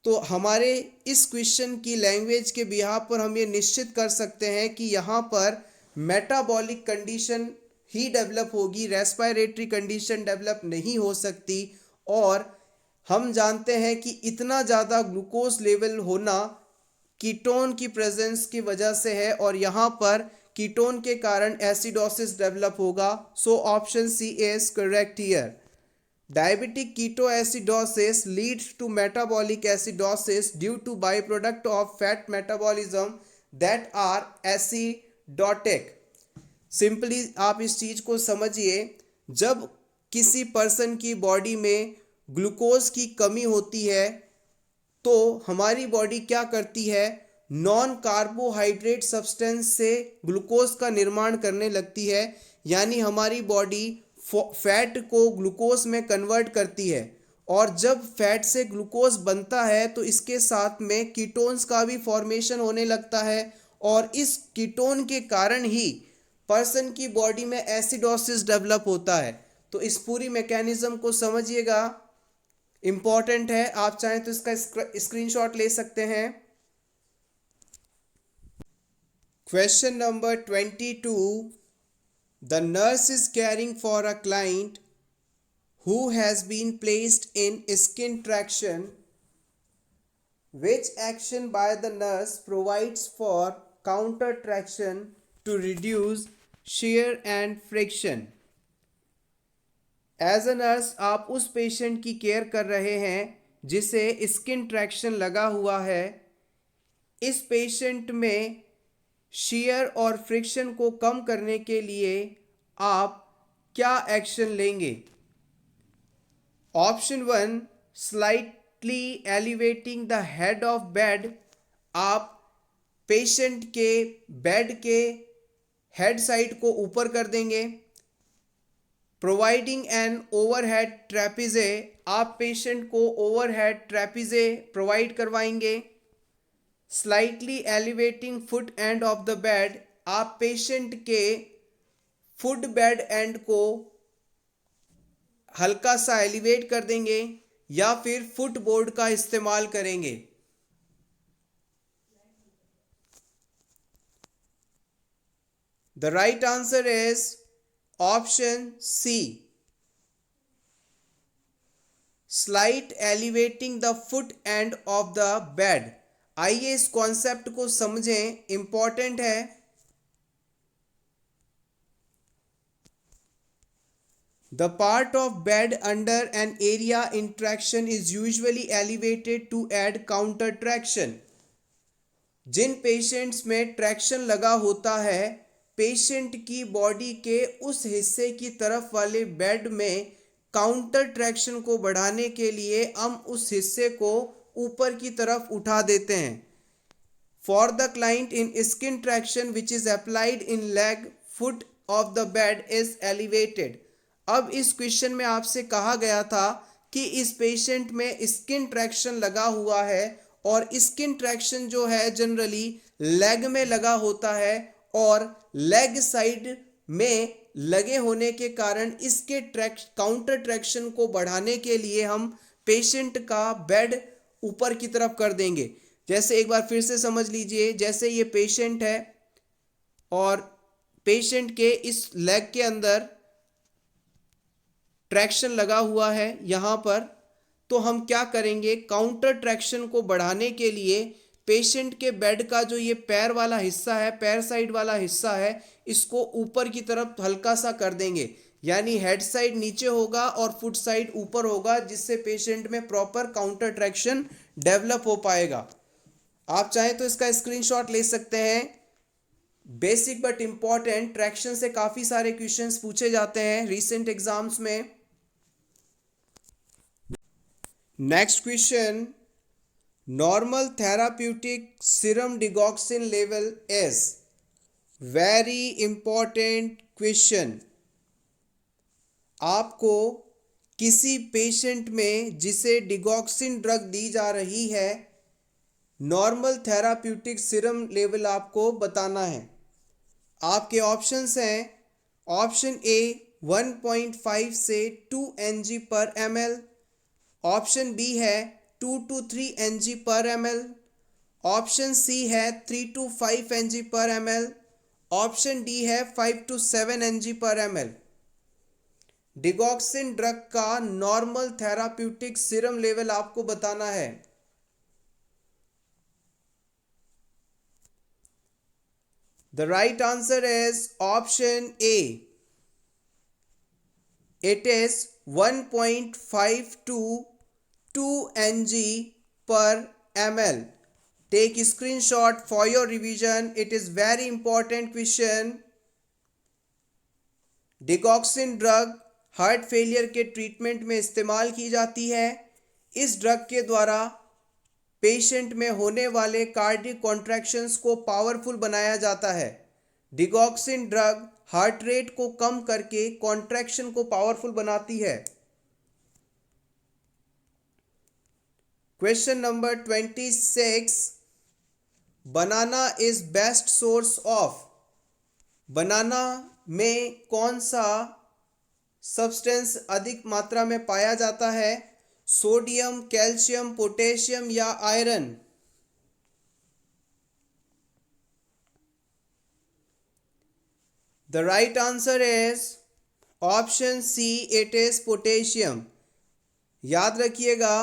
तो हमारे इस क्वेश्चन की लैंग्वेज के बिहाफ पर हम ये निश्चित कर सकते हैं कि यहाँ पर मेटाबॉलिक कंडीशन ही डेवलप होगी, रेस्पिरेटरी कंडीशन डेवलप नहीं हो सकती। और हम जानते हैं कि इतना ज़्यादा ग्लूकोज लेवल होना कीटोन की प्रेजेंस की वजह से है, और यहाँ पर कीटोन के कारण एसिडोसिस डेवलप होगा। So option C is correct here. Diabetic ketoacidosis leads to metabolic acidosis due to byproduct of fat metabolism that are acidotic. Simply आप इस चीज़ को समझिए, जब किसी पर्सन की बॉडी में ग्लूकोज की कमी होती है तो हमारी बॉडी क्या करती है, नॉन कार्बोहाइड्रेट सब्सटेंस से ग्लूकोज का निर्माण करने लगती है। यानी हमारी बॉडी फैट को ग्लूकोज में कन्वर्ट करती है, और जब फैट से ग्लूकोज बनता है तो इसके साथ में कीटोन्स का भी फॉर्मेशन होने लगता है, और इस कीटोन के कारण ही पर्सन की बॉडी में एसिडोसिस डेवलप होता है। तो इस पूरी मैकेनिज्म को समझिएगा, इंपॉर्टेंट है। आप चाहें तो इसका स्क्रीनशॉट ले सकते हैं। Question number 22, the nurse is caring for a client who has been placed in skin traction. Which action by the nurse provides for counter traction to reduce shear and friction? As a nurse आप उस पेशेंट की केयर कर रहे हैं जिसे स्किन ट्रैक्शन लगा हुआ है। इस पेशेंट में shear और फ्रिक्शन को कम करने के लिए आप क्या एक्शन लेंगे? Option 1, slightly elevating the head of bed. आप पेशेंट के बेड के हेड साइड को ऊपर कर देंगे। प्रोवाइडिंग एन ओवरहेड ट्रेपीजे, आप पेशेंट को ओवरहेड ट्रेपीजे प्रोवाइड करवाएंगे। Slightly elevating foot end of the bed, आप पेशेंट के फुट बेड एंड को हल्का सा एलिवेट कर देंगे या फिर फुटबोर्ड का इस्तेमाल करेंगे। The right answer is option C, slight elevating the foot end of the bed. आइए इस कॉन्सेप्ट को समझें, इंपॉर्टेंट है। The part of bed under an area in traction is usually elevated to add counter traction. जिन पेशेंट्स में ट्रैक्शन लगा होता है, पेशेंट की बॉडी के उस हिस्से की तरफ वाले बेड में काउंटर ट्रैक्शन को बढ़ाने के लिए हम उस हिस्से को ऊपर की तरफ उठा देते हैं। For the client in skin traction which is applied in leg, foot of the bed is elevated. अब इस क्वेश्चन में आपसे कहा गया था कि इस पेशेंट में स्किन ट्रैक्शन लगा हुआ है और स्किन ट्रैक्शन जो है जनरली लेग में लगा होता है और लेग साइड में लगे होने के कारण इसके काउंटर ट्रैक्शन को बढ़ाने के लिए हम पेशेंट का बेड ऊपर की तरफ कर देंगे। जैसे एक बार फिर से समझ लीजिए, जैसे ये पेशेंट है और पेशेंट के इस लेग के अंदर ट्रैक्शन लगा हुआ है यहाँ पर, तो हम क्या करेंगे, काउंटर ट्रैक्शन को बढ़ाने के लिए पेशेंट के बेड का जो ये पैर वाला हिस्सा है, पैर साइड वाला हिस्सा है, इसको ऊपर की तरफ हल्का सा कर देंगे। यानी हेड साइड नीचे होगा और फुट साइड ऊपर होगा, जिससे पेशेंट में प्रॉपर काउंटर ट्रैक्शन डेवलप हो पाएगा। आप चाहें तो इसका स्क्रीनशॉट ले सकते हैं। बेसिक बट इंपॉर्टेंट, ट्रैक्शन से काफ़ी सारे क्वेश्चंस पूछे जाते हैं रीसेंट एग्जाम्स में। Next question, normal therapeutic serum digoxin level is. Very important question. आपको किसी पेशेंट में जिसे डिगॉक्सिन ड्रग दी जा रही है, नॉर्मल थेराप्यूटिक सीरम लेवल आपको बताना है। आपके ऑप्शंस हैं, ऑप्शन ए 1.5 से 2 mg पर ml, ऑप्शन बी है 2 to 3 mg पर ml, ऑप्शन सी है 3 to 5 mg पर ml, ऑप्शन डी है 5 to 7 mg पर ml। डिगॉक्सिन ड्रग का नॉर्मल थेराप्यूटिक सीरम लेवल आपको बताना है। The right answer is option A. It is 1.5 to 2 mg per ml. Take screenshot for your revision. It is very important question. Digoxin drug heart failure के ट्रीटमेंट में इस्तेमाल की जाती है। इस ड्रग के द्वारा पेशेंट में होने वाले कार्डियक कॉन्ट्रैक्शंस को पावरफुल बनाया जाता है। डिगॉक्सिन ड्रग हार्ट रेट को कम करके कॉन्ट्रैक्शन को पावरफुल बनाती है। Question number 26, banana is best source of. Banana में कौन सा सब्सटेंस अधिक मात्रा में पाया जाता है? सोडियम, कैल्शियम, पोटेशियम या iron? The right answer is option C, it is potassium. याद रखिएगा,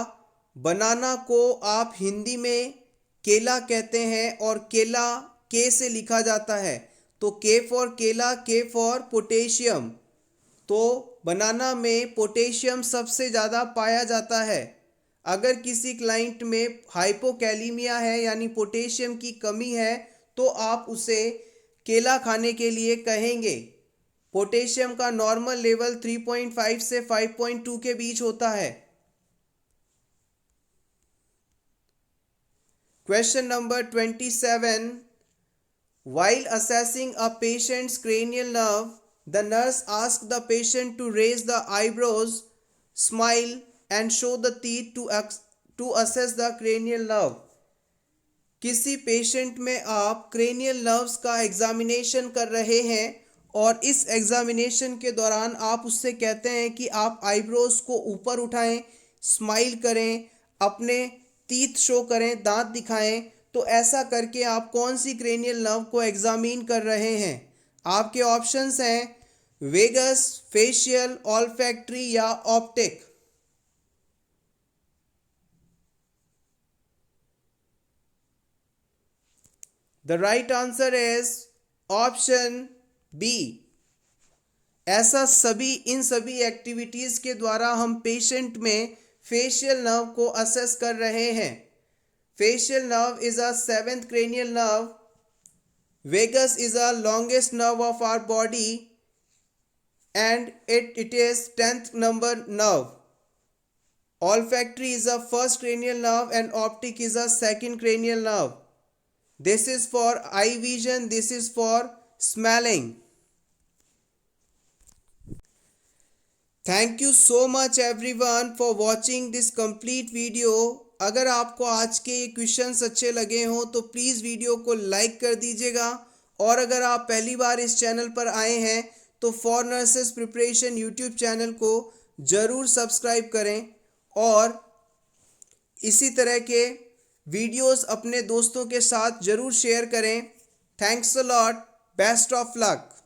बनाना को आप हिंदी में केला कहते हैं और केला के से लिखा जाता है, तो के फॉर केला, के फॉर पोटेशियम। तो बनाना में पोटेशियम सबसे ज़्यादा पाया जाता है। अगर किसी क्लाइंट में हाइपोकैलीमिया है यानी पोटेशियम की कमी है तो आप उसे केला खाने के लिए कहेंगे। पोटेशियम का नॉर्मल लेवल 3.5 से 5.2 के बीच होता है। Question number 27, while assessing a patient's cranial nerve, the nurse asked the patient to raise the eyebrows, smile and show the teeth to assess the cranial nerve. किसी पेशेंट में आप क्रेनियल नर्व्स का एग्जामिनेशन कर रहे हैं और इस एग्जामिनेशन के दौरान आप उससे कहते हैं कि आप आईब्रोज को ऊपर उठाएं, स्माइल करें, अपने टीथ शो करें, दांत दिखाएं। तो ऐसा करके आप कौन सी क्रेनियल नर्व को एग्जामिन कर रहे हैं? आपके ऑप्शंस हैं वेगस, फेशियल, ऑल्फैक्टरी या optic. The right answer is option B. इन सभी एक्टिविटीज के द्वारा हम पेशेंट में फेशियल नर्व को असेस कर रहे हैं। Facial nerve is a 7th cranial nerve. Vagus is the longest nerve of our body and it is 10th number nerve. Olfactory is the first cranial nerve and optic is the second cranial nerve. This is for eye vision, this is for smelling. Thank you so much everyone for watching this complete video. अगर आपको आज के ये क्वेश्चंस अच्छे लगे हों तो प्लीज़ वीडियो को लाइक कर दीजिएगा और अगर आप पहली बार इस चैनल पर आए हैं तो for nurses preparation YouTube channel को ज़रूर सब्सक्राइब करें और इसी तरह के वीडियोस अपने दोस्तों के साथ ज़रूर शेयर करें। Thanks a lot, best of luck.